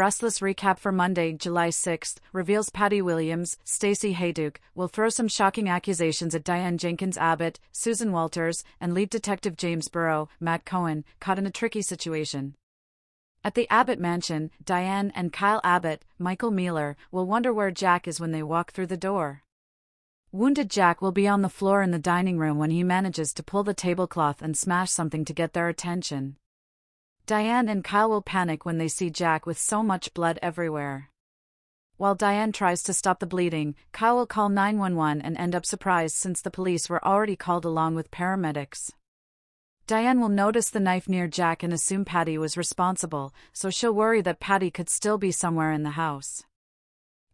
Restless recap for Monday, July 6th, reveals Patty Williams, Stacey Hayduke, will throw some shocking accusations at Diane Jenkins Abbott, Susan Walters, and lead detective James Burrow, Matt Cohen, caught in a tricky situation. At the Abbott mansion, Diane and Kyle Abbott, Michael Mealer, will wonder where Jack is when they walk through the door. Wounded Jack will be on the floor in the dining room when he manages to pull the tablecloth and smash something to get their attention. Diane and Kyle will panic when they see Jack with so much blood everywhere. While Diane tries to stop the bleeding, Kyle will call 911 and end up surprised since the police were already called along with paramedics. Diane will notice the knife near Jack and assume Patty was responsible, so she'll worry that Patty could still be somewhere in the house.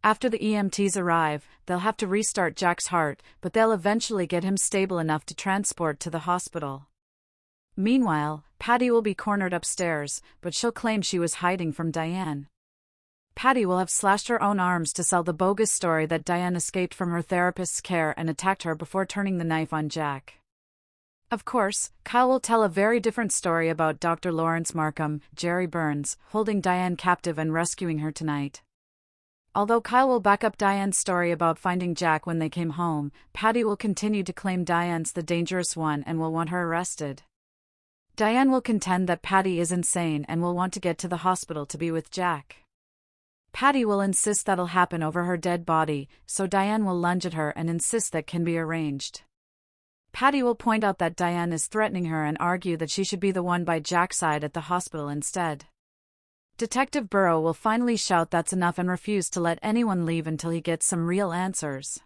After the EMTs arrive, they'll have to restart Jack's heart, but they'll eventually get him stable enough to transport to the hospital. Meanwhile, Patty will be cornered upstairs, but she'll claim she was hiding from Diane. Patty will have slashed her own arms to sell the bogus story that Diane escaped from her therapist's care and attacked her before turning the knife on Jack. Of course, Kyle will tell a very different story about Dr. Lawrence Markham, Jerry Burns, holding Diane captive and rescuing her tonight. Although Kyle will back up Diane's story about finding Jack when they came home, Patty will continue to claim Diane's the dangerous one and will want her arrested. Diane will contend that Patty is insane and will want to get to the hospital to be with Jack. Patty will insist that'll happen over her dead body, so Diane will lunge at her and insist that can be arranged. Patty will point out that Diane is threatening her and argue that she should be the one by Jack's side at the hospital instead. Detective Burrow will finally shout that's enough and refuse to let anyone leave until he gets some real answers.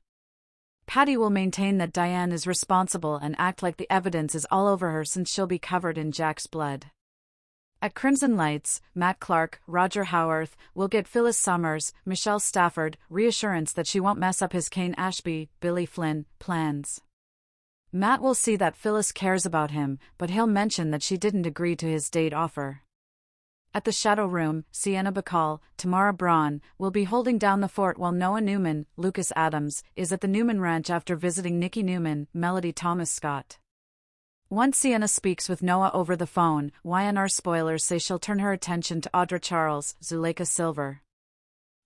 Patty will maintain that Diane is responsible and act like the evidence is all over her since she'll be covered in Jack's blood. At Crimson Lights, Matt Clark, Roger Howarth, will get Phyllis Summers, Michelle Stafford, reassurance that she won't mess up his Kane Ashby, Billy Flynn, plans. Matt will see that Phyllis cares about him, but he'll mention that she didn't agree to his date offer. At the Shadow Room, Sienna Bacall, Tamara Braun, will be holding down the fort while Noah Newman, Lucas Adams, is at the Newman Ranch after visiting Nikki Newman, Melody Thomas Scott. Once Sienna speaks with Noah over the phone, YNR spoilers say she'll turn her attention to Audra Charles, Zuleika Silver.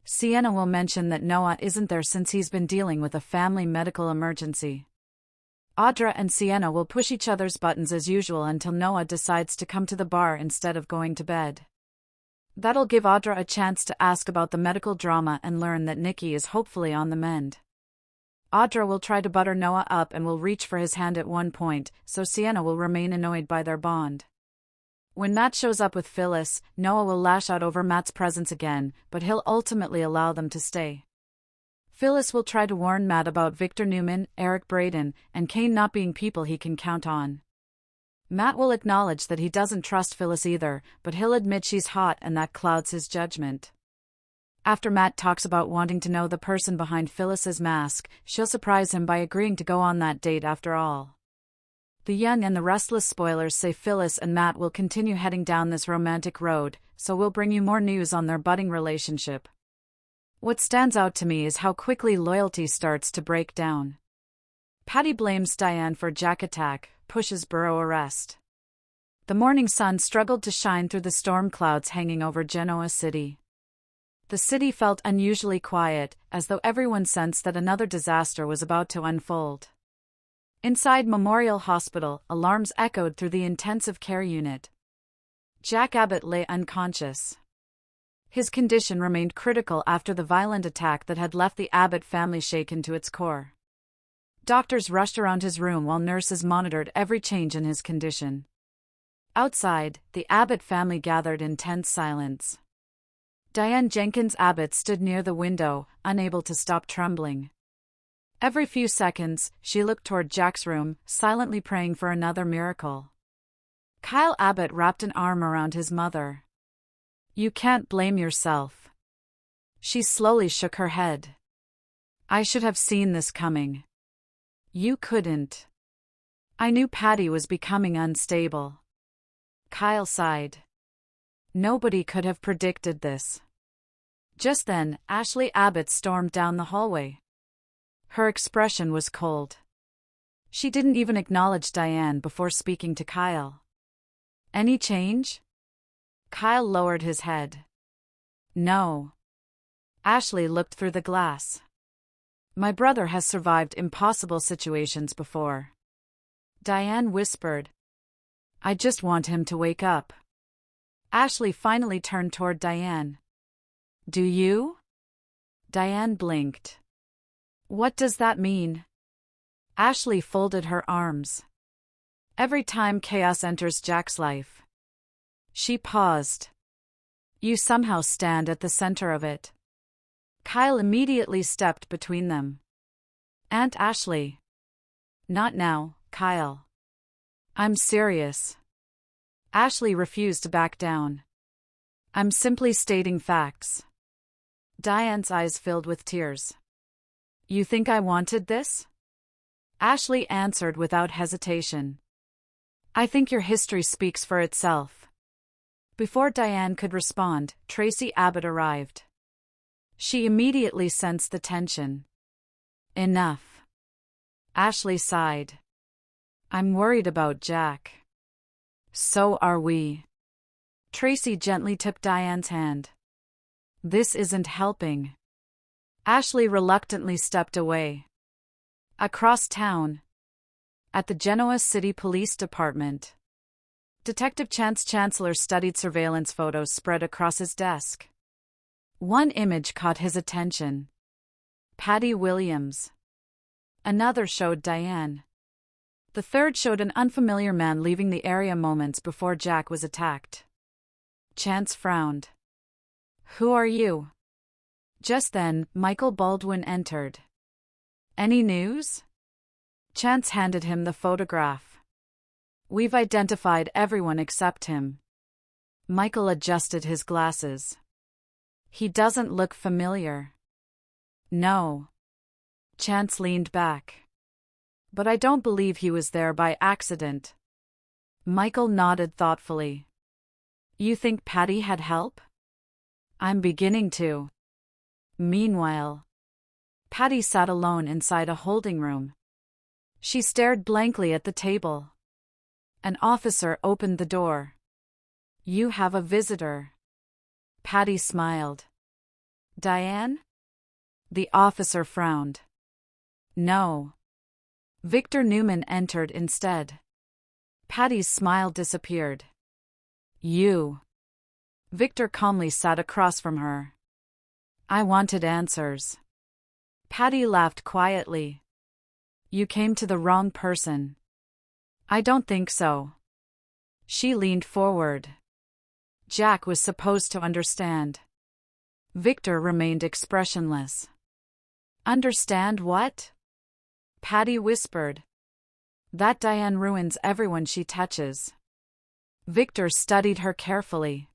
Sienna will mention that Noah isn't there since he's been dealing with a family medical emergency. Audra and Sienna will push each other's buttons as usual until Noah decides to come to the bar instead of going to bed. That'll give Audra a chance to ask about the medical drama and learn that Nikki is hopefully on the mend. Audra will try to butter Noah up and will reach for his hand at one point, so Sienna will remain annoyed by their bond. When Matt shows up with Phyllis, Noah will lash out over Matt's presence again, but he'll ultimately allow them to stay. Phyllis will try to warn Matt about Victor Newman, Eric Braden, and Kane not being people he can count on. Matt will acknowledge that he doesn't trust Phyllis either, but he'll admit she's hot and that clouds his judgment. After Matt talks about wanting to know the person behind Phyllis's mask, she'll surprise him by agreeing to go on that date after all. The Young and the Restless spoilers say Phyllis and Matt will continue heading down this romantic road, so we'll bring you more news on their budding relationship. What stands out to me is how quickly loyalty starts to break down. Patty blames Diane for Jack attack, pushes Burrow arrest. The morning sun struggled to shine through the storm clouds hanging over Genoa City. The city felt unusually quiet, as though everyone sensed that another disaster was about to unfold. Inside Memorial Hospital, alarms echoed through the intensive care unit. Jack Abbott lay unconscious. His condition remained critical after the violent attack that had left the Abbott family shaken to its core. Doctors rushed around his room while nurses monitored every change in his condition. Outside, the Abbott family gathered in tense silence. Diane Jenkins Abbott stood near the window, unable to stop trembling. Every few seconds, she looked toward Jack's room, silently praying for another miracle. Kyle Abbott wrapped an arm around his mother. "You can't blame yourself." She slowly shook her head. "I should have seen this coming." "You couldn't." "I knew Patty was becoming unstable." Kyle sighed. "Nobody could have predicted this." Just then, Ashley Abbott stormed down the hallway. Her expression was cold. She didn't even acknowledge Diane before speaking to Kyle. "Any change?" Kyle lowered his head. No. Ashley looked through the glass. My brother has survived impossible situations before. Diane whispered. I just want him to wake up. Ashley finally turned toward Diane. Do you? Diane blinked. What does that mean? Ashley folded her arms. Every time chaos enters Jack's life. She paused. You somehow stand at the center of it. Kyle immediately stepped between them. Aunt Ashley. Not now, Kyle. I'm serious. Ashley refused to back down. I'm simply stating facts. Diane's eyes filled with tears. You think I wanted this? Ashley answered without hesitation. I think your history speaks for itself. Before Diane could respond, Tracy Abbott arrived. She immediately sensed the tension. Enough. Ashley sighed. I'm worried about Jack. So are we. Tracy gently took Diane's hand. This isn't helping. Ashley reluctantly stepped away. Across town. At the Genoa City Police Department. Detective Chance Chancellor studied surveillance photos spread across his desk. One image caught his attention. Patty Williams. Another showed Diane. The third showed an unfamiliar man leaving the area moments before Jack was attacked. Chance frowned. Who are you? Just then, Michael Baldwin entered. Any news? Chance handed him the photograph. We've identified everyone except him. Michael adjusted his glasses. He doesn't look familiar. No. Chance leaned back. But I don't believe he was there by accident. Michael nodded thoughtfully. You think Patty had help? I'm beginning to. Meanwhile, Patty sat alone inside a holding room. She stared blankly at the table. An officer opened the door. You have a visitor. Patty smiled. Diane? The officer frowned. No. Victor Newman entered instead. Patty's smile disappeared. You. Victor calmly sat across from her. I wanted answers. Patty laughed quietly. You came to the wrong person. I don't think so. She leaned forward. Jack was supposed to understand. Victor remained expressionless. Understand what? Patty whispered. That Diane ruins everyone she touches. Victor studied her carefully.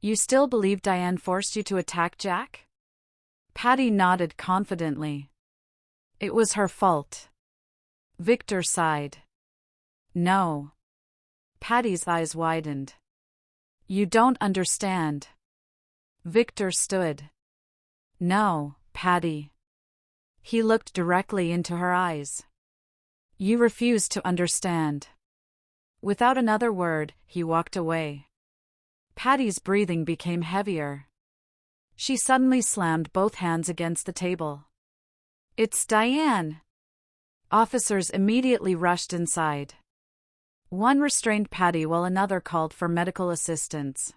You still believe Diane forced you to attack Jack? Patty nodded confidently. It was her fault. Victor sighed. No. Patty's eyes widened. You don't understand. Victor stood. No, Patty. He looked directly into her eyes. You refuse to understand. Without another word, he walked away. Patty's breathing became heavier. She suddenly slammed both hands against the table. It's Diane! Officers immediately rushed inside. One restrained Patty while another called for medical assistance.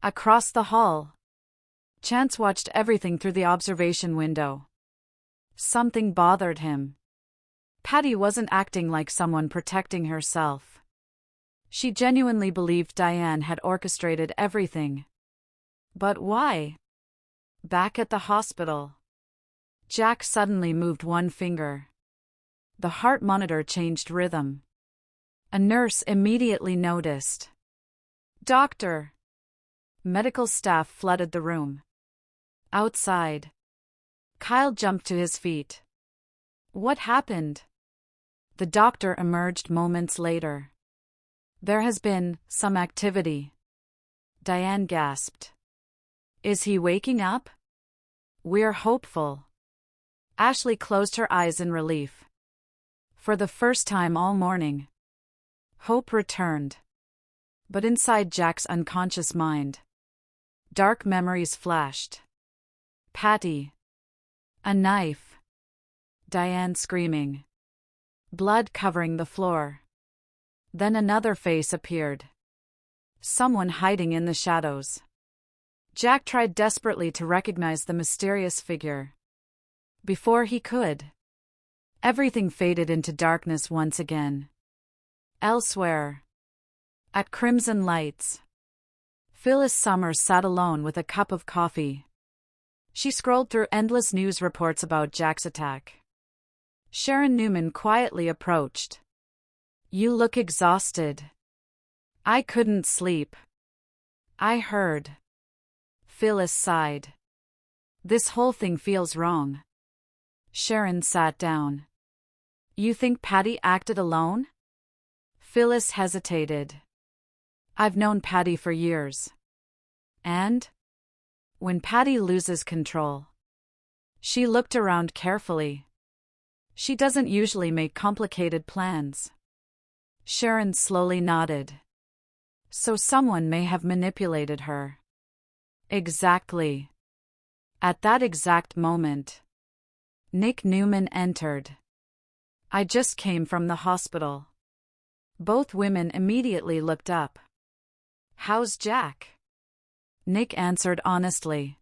Across the hall, Chance watched everything through the observation window. Something bothered him. Patty wasn't acting like someone protecting herself. She genuinely believed Diane had orchestrated everything. But why? Back at the hospital, Jack suddenly moved one finger. The heart monitor changed rhythm. A nurse immediately noticed. Doctor! Medical staff flooded the room. Outside, Kyle jumped to his feet. What happened? The doctor emerged moments later. There has been some activity. Diane gasped. Is he waking up? We're hopeful. Ashley closed her eyes in relief. For the first time all morning, hope returned. But inside Jack's unconscious mind, Dark memories flashed. Patty. A knife. Diane screaming. Blood covering the floor. Then another face appeared. Someone hiding in the shadows. Jack tried desperately to recognize the mysterious figure. Before he could, everything faded into darkness once again. Elsewhere, at Crimson Lights, Phyllis Summers sat alone with a cup of coffee. She scrolled through endless news reports about Jack's attack. Sharon Newman quietly approached. "You look exhausted." "I couldn't sleep." "I heard." Phyllis sighed. "This whole thing feels wrong." Sharon sat down. "You think Patty acted alone?" Phyllis hesitated. "I've known Patty for years. And? When Patty loses control." She looked around carefully. "She doesn't usually make complicated plans." Sharon slowly nodded. "So someone may have manipulated her." "Exactly." At that exact moment, Nick Newman entered. "I just came from the hospital." Both women immediately looked up. "How's Jack?" Nick answered honestly.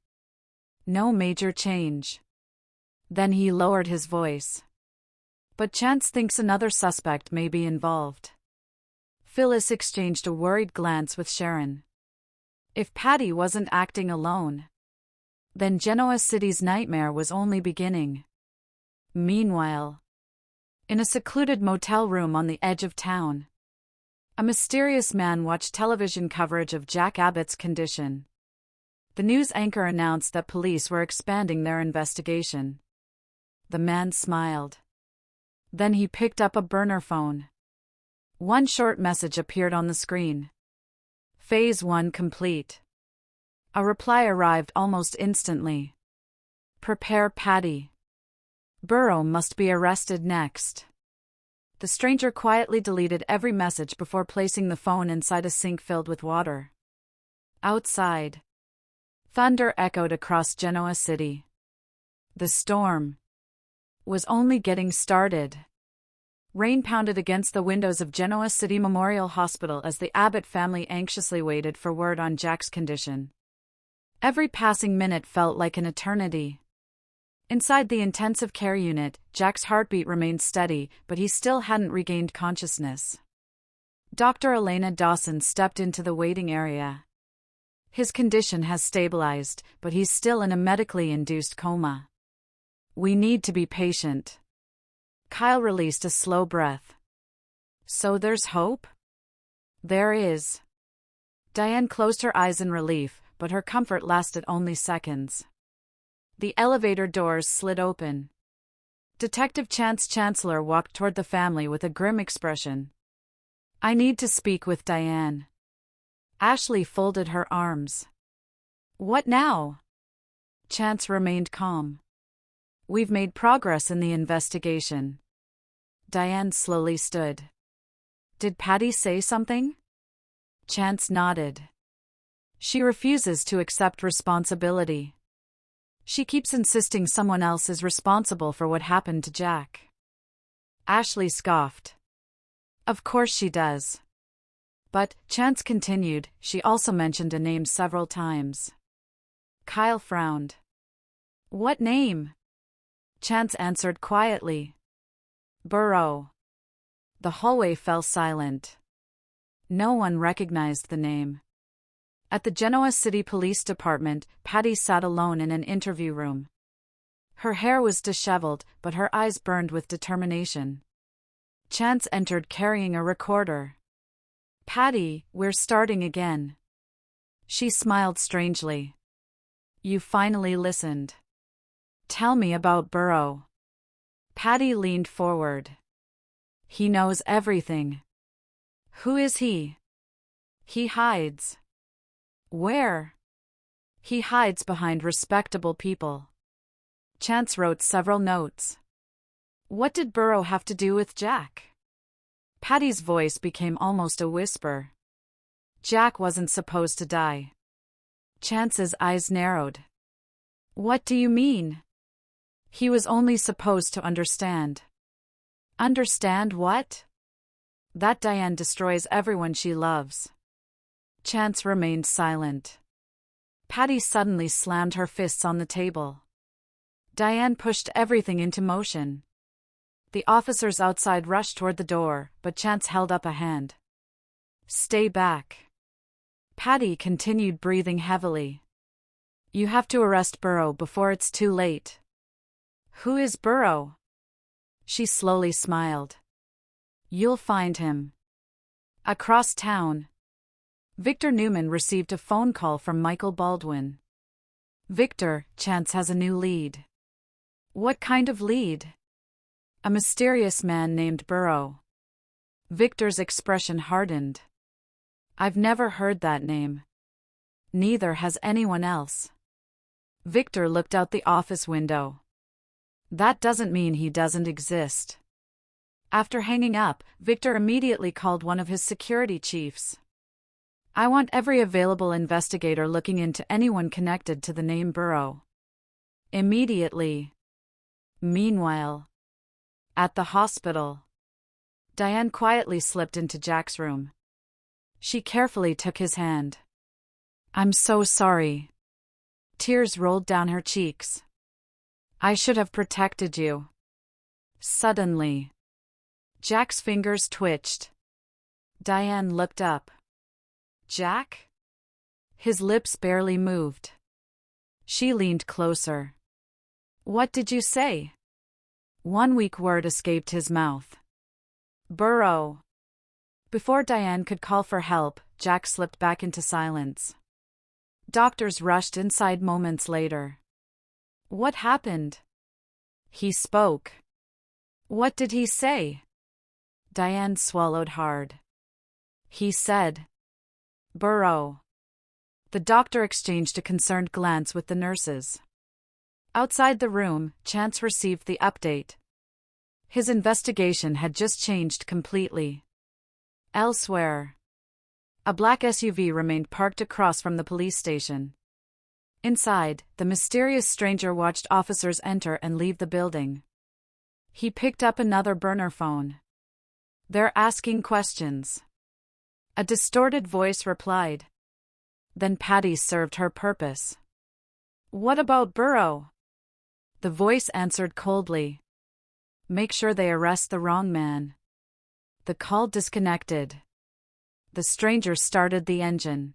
"No major change." Then he lowered his voice. "But Chance thinks another suspect may be involved." Phyllis exchanged a worried glance with Sharon. If Patty wasn't acting alone, then Genoa City's nightmare was only beginning. Meanwhile, in a secluded motel room on the edge of town, a mysterious man watched television coverage of Jack Abbott's condition. The news anchor announced that police were expanding their investigation. The man smiled. Then he picked up a burner phone. One short message appeared on the screen. Phase 1 complete. A reply arrived almost instantly. Prepare Patty. Burrow must be arrested next. The stranger quietly deleted every message before placing the phone inside a sink filled with water. Outside, thunder echoed across Genoa City. The storm was only getting started. Rain pounded against the windows of Genoa City Memorial Hospital as the Abbott family anxiously waited for word on Jack's condition. Every passing minute felt like an eternity. Inside the intensive care unit, Jack's heartbeat remained steady, but he still hadn't regained consciousness. Dr. Elena Dawson stepped into the waiting area. "His condition has stabilized, but he's still in a medically induced coma. We need to be patient." Kyle released a slow breath. "So there's hope?" "There is." Diane closed her eyes in relief, but her comfort lasted only seconds. The elevator doors slid open. Detective Chance Chancellor walked toward the family with a grim expression. "I need to speak with Diane." Ashley folded her arms. "What now?" Chance remained calm. "We've made progress in the investigation." Diane slowly stood. "Did Patty say something?" Chance nodded. "She refuses to accept responsibility. She keeps insisting someone else is responsible for what happened to Jack." Ashley scoffed. "Of course she does." But, Chance continued, she also mentioned a name several times. Kyle frowned. "What name?" Chance answered quietly. "Burrow." The hallway fell silent. No one recognized the name. At the Genoa City Police Department, Patty sat alone in an interview room. Her hair was disheveled, but her eyes burned with determination. Chance entered carrying a recorder. "Patty, we're starting again." She smiled strangely. "You finally listened. Tell me about Burrow." Patty leaned forward. "He knows everything." "Who is he?" "He hides." "Where?" "He hides behind respectable people." Chance wrote several notes. "What did Burrow have to do with Jack?" Patty's voice became almost a whisper. "Jack wasn't supposed to die. Chance's eyes narrowed. What do you mean? He was only supposed to understand. Understand what? That Diane destroys everyone she loves. Chance remained silent. Patty suddenly slammed her fists on the table. Diane pushed everything into motion. The officers outside rushed toward the door, but Chance held up a hand. Stay back. Patty continued breathing heavily. You have to arrest Burrow before it's too late. Who is Burrow? She slowly smiled. You'll find him. Across town. Victor Newman received a phone call from Michael Baldwin. Victor, Chance has a new lead. What kind of lead? A mysterious man named Burrow. Victor's expression hardened. I've never heard that name. Neither has anyone else. Victor looked out the office window. That doesn't mean he doesn't exist. After hanging up, Victor immediately called one of his security chiefs. I want every available investigator looking into anyone connected to the name Burrow. Immediately. Meanwhile, at the hospital, Diane quietly slipped into Jack's room. She carefully took his hand. I'm so sorry. Tears rolled down her cheeks. I should have protected you. Suddenly, Jack's fingers twitched. Diane looked up. Jack? His lips barely moved. She leaned closer. What did you say? One weak word escaped his mouth. Burrow. Before Diane could call for help, Jack slipped back into silence. Doctors rushed inside moments later. What happened? He spoke. What did he say? Diane swallowed hard. He said, Burrow. The doctor exchanged a concerned glance with the nurses. Outside the room, Chance received the update. His investigation had just changed completely. Elsewhere, a black SUV remained parked across from the police station. Inside, the mysterious stranger watched officers enter and leave the building. He picked up another burner phone. They're asking questions. A distorted voice replied. Then Patty served her purpose. What about Burrow? The voice answered coldly. Make sure they arrest the wrong man. The call disconnected. The stranger started the engine.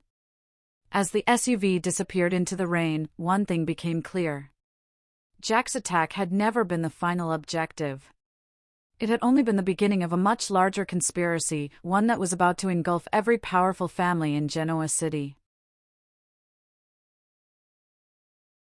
As the SUV disappeared into the rain, one thing became clear. Jack's attack had never been the final objective. It had only been the beginning of a much larger conspiracy, one that was about to engulf every powerful family in Genoa City.